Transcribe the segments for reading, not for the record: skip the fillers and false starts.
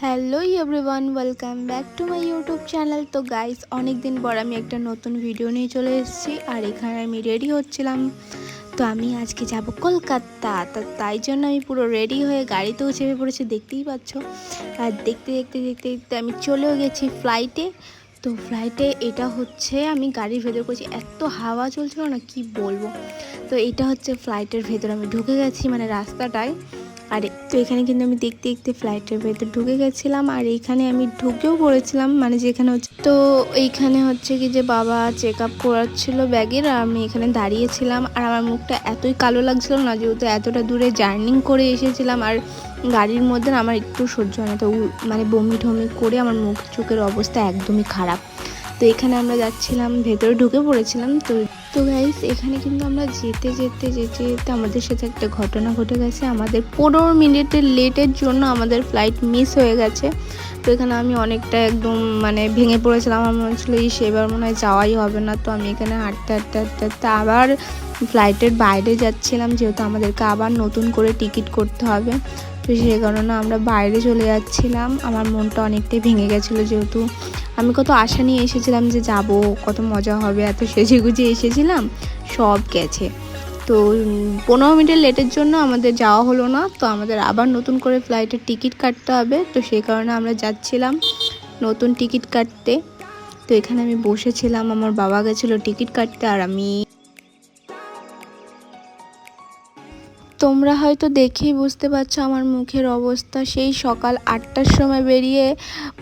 Hello everyone, welcome back to my YouTube channel. তো guys, অনেক দিন পর আমি একটা নতুন ভিডিও নিয়ে চলে এসেছি। আর এখানে আমি রেডি হচ্ছিলাম। তো আমি আজকে যাব কলকাতা। তাই জন্য আমি পুরো রেডি হয়ে গাড়িতেও চেপে পড়েছি, দেখতেই পাচ্ছ। আর দেখতে দেখতে দেখতে দেখতে আমি চলেও গেছি ফ্লাইটে। তো ফ্লাইটে এটা হচ্ছে, আমি গাড়ির ভেতর করছি, এত হাওয়া চলছিল না কি বলবো। তো এটা হচ্ছে ফ্লাইটের ভেতর, আমি ঢুকে গেছি মানে রাস্তাটায়। আর তো এখানে কিন্তু আমি দেখতে দেখতে ফ্লাইটের ভেতর ঢুকে গেছিলাম। আর এইখানে আমি ঢুকেও পড়েছিলাম, মানে যেখানে হচ্ছে, তো এইখানে হচ্ছে কি যে বাবা চেক আপ করাচ্ছিল ব্যাগের, আর আমি এখানে দাঁড়িয়েছিলাম। আর আমার মুখটা এতই কালো লাগছিল না, যেহেতু এতটা দূরে জার্নি করে এসেছিলাম। আর গাড়ির মধ্যে আমার একটু সহ্য হয় না, তো মানে বমি ঠমি করে আমার মুখ চোখের অবস্থা একদমই খারাপ। তো এখানে আমরা যাচ্ছিলাম, ভেতরে ঢুকে পড়েছিলাম। তো গাইস, এখানে কিন্তু আমরা যেতে যেতে যেতে যেতে আমাদের সাথে একটা ঘটনা ঘটে গেছে। আমাদের 15 মিনিটের লেটের জন্য আমাদের ফ্লাইট মিস হয়ে গেছে। তো এখানে আমি অনেকটা একদম মানে ভেঙে পড়েছিলাম। আমার মনে হচ্ছিলো সেবার মনে হয় যাওয়াই হবে না। তো আমি এখানে হাঁটতে হাঁটতে হাঁটতে হাঁটতে আবার ফ্লাইটের বাইরে যাচ্ছিলাম, যেহেতু আমাদেরকে আবার নতুন করে টিকিট করতে হবে। তো সেই কারণে আমরা বাইরে চলে যাচ্ছিলাম। আমার মনটা অনেকটাই ভেঙে গেছিলো, যেহেতু আমি কত আশা নিয়ে এসেছিলাম যে যাব, কত মজা হবে, এত সেজে গুজে এসেছিলাম, সব গেছে। তো 15 মিনিটের লেটের জন্য আমাদের যাওয়া হলো না। তো আমাদের আবার নতুন করে ফ্লাইটের টিকিট কাটতে হবে। তো সেই কারণে আমরা যাচ্ছিলাম নতুন টিকিট কাটতে। তো এখানে আমি বসেছিলাম, আমার বাবা গেছিলো টিকিট কাটতে। আর আমি, তোমরা হয়তো দেখেই বুঝতে পারছো আমার মুখের অবস্থা। সেই সকাল 8টার সময় বেরিয়ে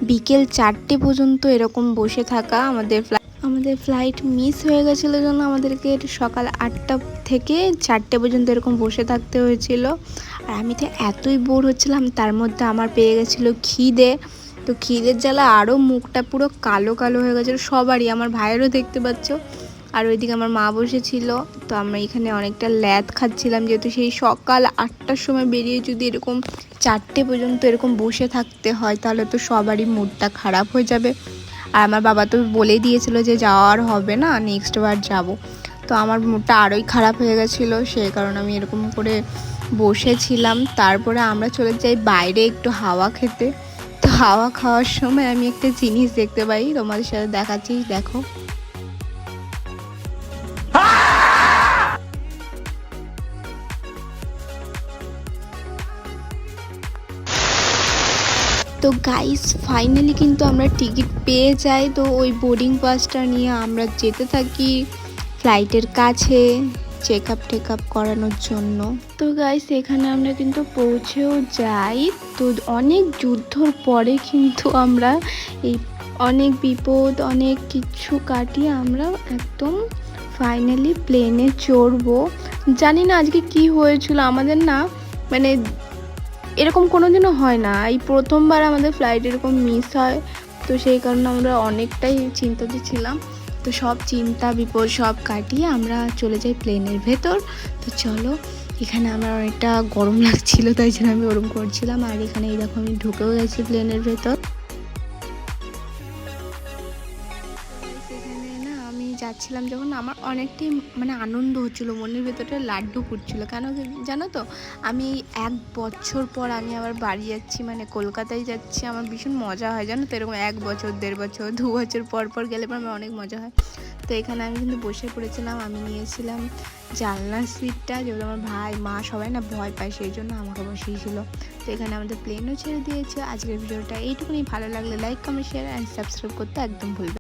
বিকেল 4টে পর্যন্ত এরকম বসে থাকা। আমাদের ফ্লাইট মিস হয়ে গেছিলো জন্য আমাদেরকে সকাল 8টা থেকে 4টে পর্যন্ত এরকম বসে থাকতে হয়েছিল। আর আমি তো এতই বোর হচ্ছিলাম, তার মধ্যে আমার পেয়ে গেছিলো খিদে। তো খিদের জ্বালা আরও মুখটা পুরো কালো কালো হয়ে গেছিলো সবারই, আমার ভাইয়েরও দেখতে পাচ্ছ। আর ওইদিকে আমার মা বসেছিল। তো আমরা এখানে অনেকটা ল্যাদ খাচ্ছিলাম, যেহেতু সেই সকাল 8টার সময় বেরিয়ে যদি এরকম 4টে পর্যন্ত এরকম বসে থাকতে হয়, তাহলে তো সবারই মুডটা খারাপ হয়ে যাবে। আর আমার বাবা তো বলে দিয়েছিল যে যাওয়ার হবে না, নেক্সট বার যাব। তো আমার মুডটা আরোই খারাপ হয়ে গেছিলো, সেই কারণে আমি এরকম করে বসেছিলাম। তারপরে আমরা চলে যাই বাইরে একটু হাওয়া খেতে। তো হাওয়া খাওয়ার সময় আমি একটা জিনিস দেখতে পাই, তোমাদের সাথে দেখাচ্ছি, দেখো। তো গাইস, ফাইনালি কিন্তু আমরা টিকিট পেয়ে যাই। তো ওই বোর্ডিং পাসটা নিয়ে আমরা যেতে থাকি ফ্লাইটের কাছে চেক আপ করানোর জন্য। তো গাইস, এখানে আমরা কিন্তু পৌঁছেও যাই। তো অনেক যুদ্ধর পরে কিন্তু আমরা এই অনেক বিপদ অনেক কিছু কাটিয়ে আমরা একদম ফাইনালি প্লেনে চড়বো। জানি না আজকে কি হয়েছিল আমাদের, না মানে এরকম কোনোদিনও হয় না, এই প্রথমবার আমাদের ফ্লাইট এরকম মিস হয়। তো সেই কারণে আমরা অনেকটাই চিন্তাতে ছিলাম। তো সব চিন্তা বিপদ সব কাটিয়ে আমরা চলে যাই প্লেনের ভেতর। তো চলো, এখানে আমার অনেকটা গরম লাগছিল, তাই জন্য আমি ওরম করছিলাম। আর এখানে এই দেখো, আমি ঢুকেও গেছি প্লেনের ভেতর। সেখানে না আমি যাচ্ছিলাম যখন, আমার অনেকটাই মানে আনন্দ হচ্ছিলো, মনের ভেতরটা লাড্ডু ফুটছিল। কেন জানো তো, আমি 1 বছর পর আমি আবার বাড়ি যাচ্ছি, মানে কলকাতায় যাচ্ছি। আমার ভীষণ মজা হয় জানো তো, এরকম 1 বছর 1.5 বছর 2 বছর পর পর গেলে পর আমার অনেক মজা হয়। তো এখানে আমি কিন্তু বসে পড়েছিলাম, আমি নিয়েছিলাম জানলার সিটটা, যেহেতু আমার ভাই মা সবাই না ভয় পায়, সেই জন্য আমাকে বসিয়েছিল। তো এখানে আমাদের প্লেনও ছেড়ে দিয়েছে। আজকের ভিডিওটা এইটুকুনি, ভালো লাগলে like comment share and subscribe করতে একদম ভুলবেন।